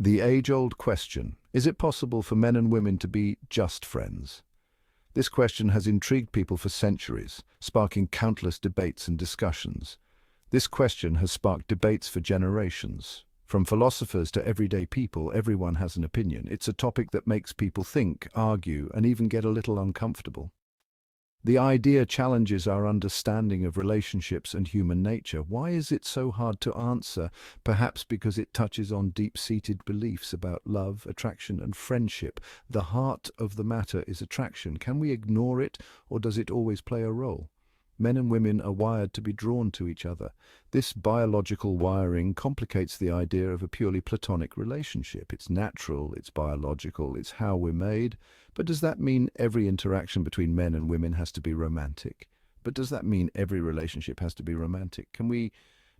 The age-old question, is it possible for men and women to be just friends? This question has intrigued people for centuries, sparking countless debates and discussions. This question has sparked debates for generations. From philosophers to everyday people, everyone has an opinion. It's a topic that makes people think, argue, and even get a little uncomfortable. The idea challenges our understanding of relationships and human nature. Why is it so hard to answer? Perhaps because it touches on deep-seated beliefs about love, attraction, and friendship. The heart of the matter is attraction. Can we ignore it, or does it always play a role? Men and women are wired to be drawn to each other. This biological wiring complicates the idea of a purely platonic relationship. It's natural, it's biological, it's how we're made. But does that mean every interaction between men and women has to be romantic? But does that mean every relationship has to be romantic? Can we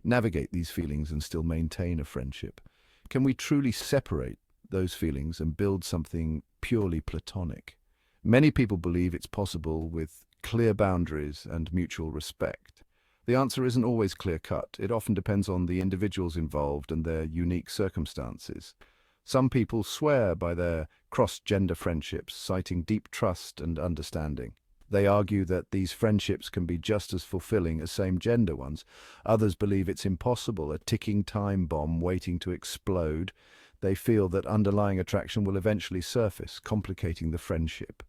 navigate these feelings and still maintain a friendship? Can we truly separate those feelings and build something purely platonic? Many people believe it's possible with clear boundaries and mutual respect. The answer isn't always clear-cut. It often depends on the individuals involved and their unique circumstances. Some people swear by their cross-gender friendships, citing deep trust and understanding. They argue that these friendships can be just as fulfilling as same-gender ones. Others believe it's impossible, a ticking time bomb waiting to explode. They feel that underlying attraction will eventually surface, complicating the friendship.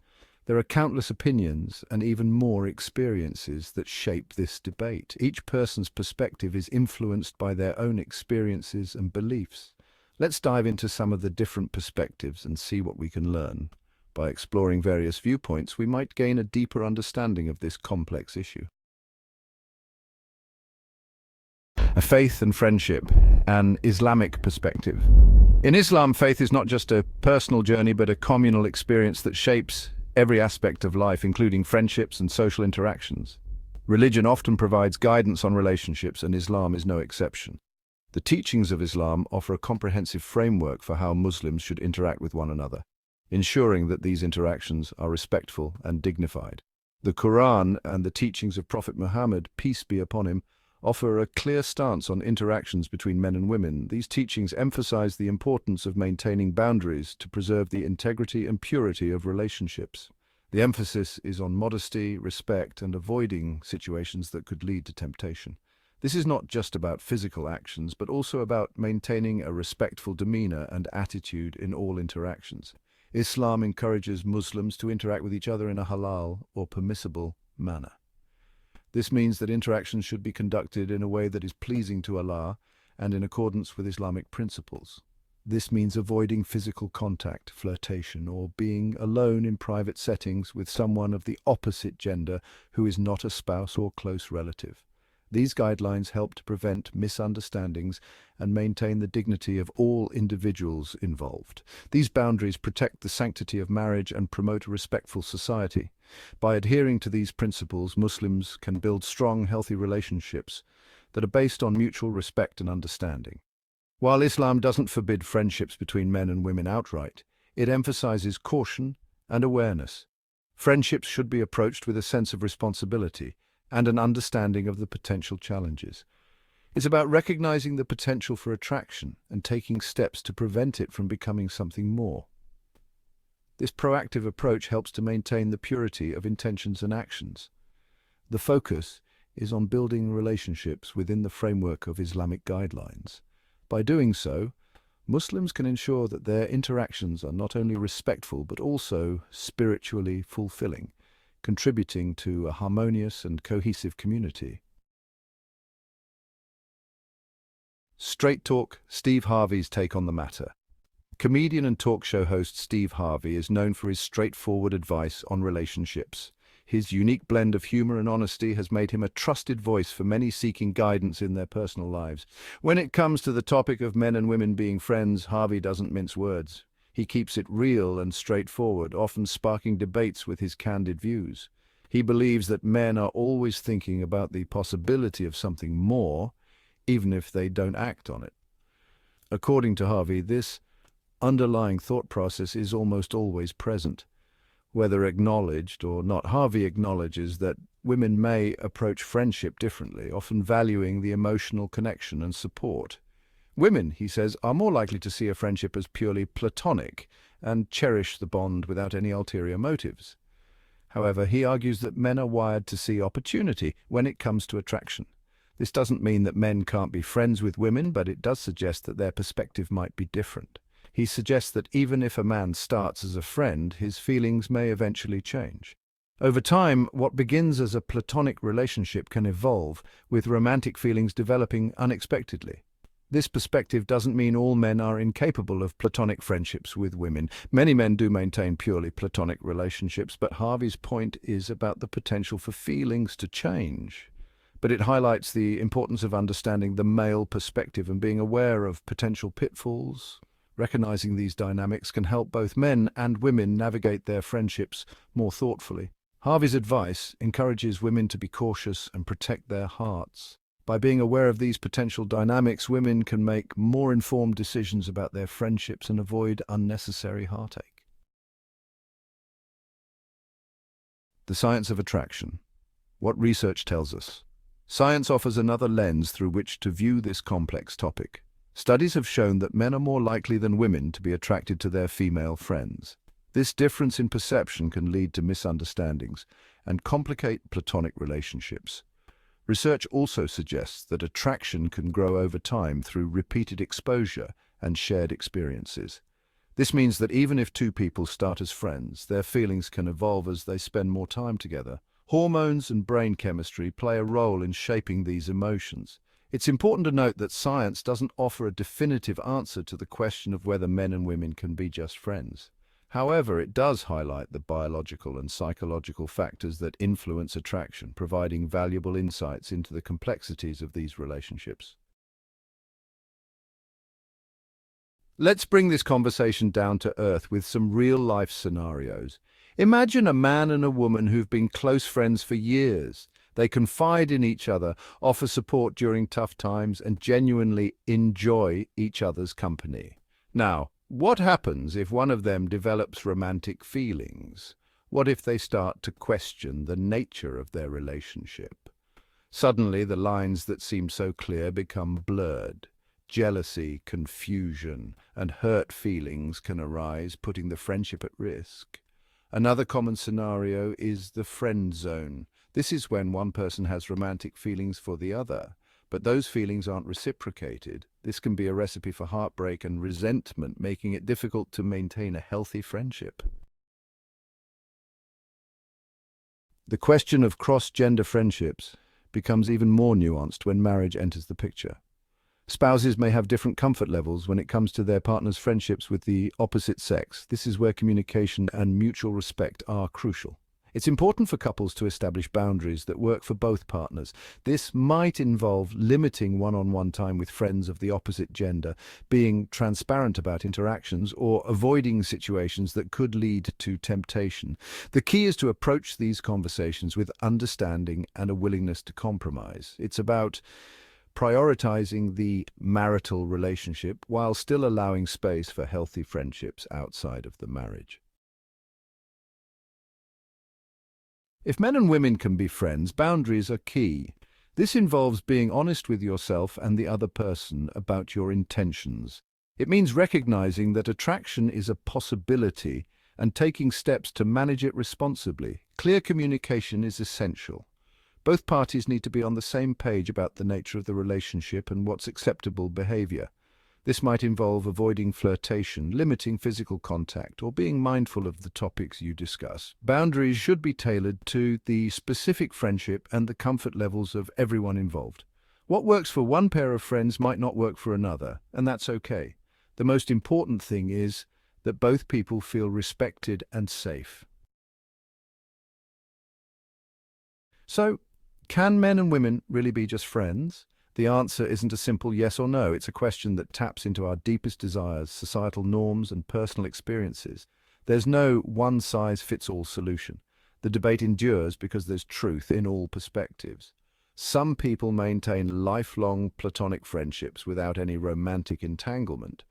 There are countless opinions and even more experiences that shape this debate. Each person's perspective is influenced by their own experiences and beliefs. Let's dive into some of the different perspectives and see what we can learn. By exploring various viewpoints, we might gain a deeper understanding of this complex issue. A faith and friendship, an Islamic perspective. In Islam, faith is not just a personal journey, but a communal experience that shapes every aspect of life, including friendships and social interactions. Religion often provides guidance on relationships, and Islam is no exception. The teachings of Islam offer a comprehensive framework for how Muslims should interact with one another, ensuring that these interactions are respectful and dignified. The Quran and the teachings of Prophet Muhammad, peace be upon him, offer a clear stance on interactions between men and women. These teachings emphasize the importance of maintaining boundaries to preserve the integrity and purity of relationships. The emphasis is on modesty, respect, and avoiding situations that could lead to temptation. This is not just about physical actions, but also about maintaining a respectful demeanor and attitude in all interactions. Islam encourages Muslims to interact with each other in a halal or permissible manner. This means that interactions should be conducted in a way that is pleasing to Allah and in accordance with Islamic principles. This means avoiding physical contact, flirtation, or being alone in private settings with someone of the opposite gender who is not a spouse or close relative. These guidelines help to prevent misunderstandings and maintain the dignity of all individuals involved. These boundaries protect the sanctity of marriage and promote a respectful society. By adhering to these principles, Muslims can build strong, healthy relationships that are based on mutual respect and understanding. While Islam doesn't forbid friendships between men and women outright, it emphasizes caution and awareness. Friendships should be approached with a sense of responsibility and an understanding of the potential challenges. It's about recognizing the potential for attraction and taking steps to prevent it from becoming something more. This proactive approach helps to maintain the purity of intentions and actions. The focus is on building relationships within the framework of Islamic guidelines. By doing so, Muslims can ensure that their interactions are not only respectful but also spiritually fulfilling, contributing to a harmonious and cohesive community. Straight Talk, Steve Harvey's take on the matter. Comedian and talk show host Steve Harvey is known for his straightforward advice on relationships. His unique blend of humor and honesty has made him a trusted voice for many seeking guidance in their personal lives. When it comes to the topic of men and women being friends, Harvey doesn't mince words. He keeps it real and straightforward, often sparking debates with his candid views. He believes that men are always thinking about the possibility of something more, even if they don't act on it. According to Harvey, this underlying thought process is almost always present, whether acknowledged or not. Harvey acknowledges that women may approach friendship differently, often valuing the emotional connection and support, Women, he says, are more likely to see a friendship as purely platonic and cherish the bond without any ulterior motives. However, he argues that men are wired to see opportunity when it comes to attraction. This doesn't mean that men can't be friends with women, but it does suggest that their perspective might be different. He suggests that even if a man starts as a friend, his feelings may eventually change. Over time, what begins as a platonic relationship can evolve, with romantic feelings developing unexpectedly. This perspective doesn't mean all men are incapable of platonic friendships with women. Many men do maintain purely platonic relationships, but Harvey's point is about the potential for feelings to change. But it highlights the importance of understanding the male perspective and being aware of potential pitfalls. Recognizing these dynamics can help both men and women navigate their friendships more thoughtfully. Harvey's advice encourages women to be cautious and protect their hearts. By being aware of these potential dynamics, women can make more informed decisions about their friendships and avoid unnecessary heartache. The science of attraction. What research tells us. Science offers another lens through which to view this complex topic. Studies have shown that men are more likely than women to be attracted to their female friends. This difference in perception can lead to misunderstandings and complicate platonic relationships. Research also suggests that attraction can grow over time through repeated exposure and shared experiences. This means that even if two people start as friends, their feelings can evolve as they spend more time together. Hormones and brain chemistry play a role in shaping these emotions. It's important to note that science doesn't offer a definitive answer to the question of whether men and women can be just friends. However, it does highlight the biological and psychological factors that influence attraction, providing valuable insights into the complexities of these relationships. Let's bring this conversation down to earth with some real-life scenarios. Imagine a man and a woman who've been close friends for years. They confide in each other, offer support during tough times, and genuinely enjoy each other's company. Now, what happens if one of them develops romantic feelings? What if they start to question the nature of their relationship? Suddenly, the lines that seem so clear become blurred. Jealousy, confusion, and hurt feelings can arise, putting the friendship at risk. Another common scenario is the friend zone. This is when one person has romantic feelings for the other, but those feelings aren't reciprocated. This can be a recipe for heartbreak and resentment, making it difficult to maintain a healthy friendship. The question of cross-gender friendships becomes even more nuanced when marriage enters the picture. Spouses may have different comfort levels when it comes to their partner's friendships with the opposite sex. This is where communication and mutual respect are crucial. It's important for couples to establish boundaries that work for both partners. This might involve limiting one-on-one time with friends of the opposite gender, being transparent about interactions, or avoiding situations that could lead to temptation. The key is to approach these conversations with understanding and a willingness to compromise. It's about prioritizing the marital relationship while still allowing space for healthy friendships outside of the marriage. If men and women can be friends, boundaries are key. This involves being honest with yourself and the other person about your intentions. It means recognizing that attraction is a possibility and taking steps to manage it responsibly. Clear communication is essential. Both parties need to be on the same page about the nature of the relationship and what's acceptable behavior. This might involve avoiding flirtation, limiting physical contact, or being mindful of the topics you discuss. Boundaries should be tailored to the specific friendship and the comfort levels of everyone involved. What works for one pair of friends might not work for another, and that's okay. The most important thing is that both people feel respected and safe. So, can men and women really be just friends? The answer isn't a simple yes or no. It's a question that taps into our deepest desires, societal norms, and personal experiences. There's no one-size-fits-all solution. The debate endures because there's truth in all perspectives. Some people maintain lifelong platonic friendships without any romantic entanglement.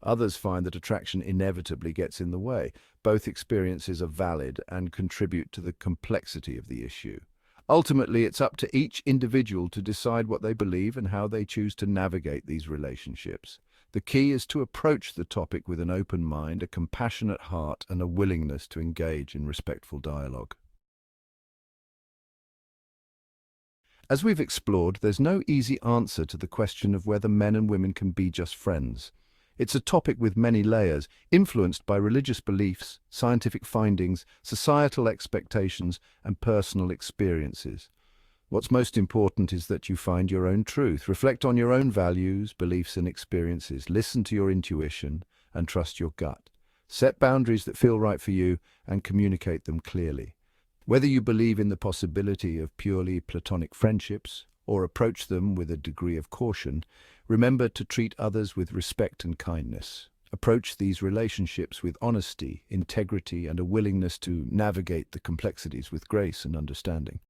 Others find that attraction inevitably gets in the way. Both experiences are valid and contribute to the complexity of the issue. Ultimately, it's up to each individual to decide what they believe and how they choose to navigate these relationships. The key is to approach the topic with an open mind, a compassionate heart, and a willingness to engage in respectful dialogue. As we've explored, there's no easy answer to the question of whether men and women can be just friends. It's a topic with many layers, influenced by religious beliefs, scientific findings, societal expectations, and personal experiences. What's most important is that you find your own truth, reflect on your own values, beliefs, and experiences, listen to your intuition, and trust your gut. Set boundaries that feel right for you and communicate them clearly. Whether you believe in the possibility of purely platonic friendships or approach them with a degree of caution, remember to treat others with respect and kindness. Approach these relationships with honesty, integrity, and a willingness to navigate the complexities with grace and understanding.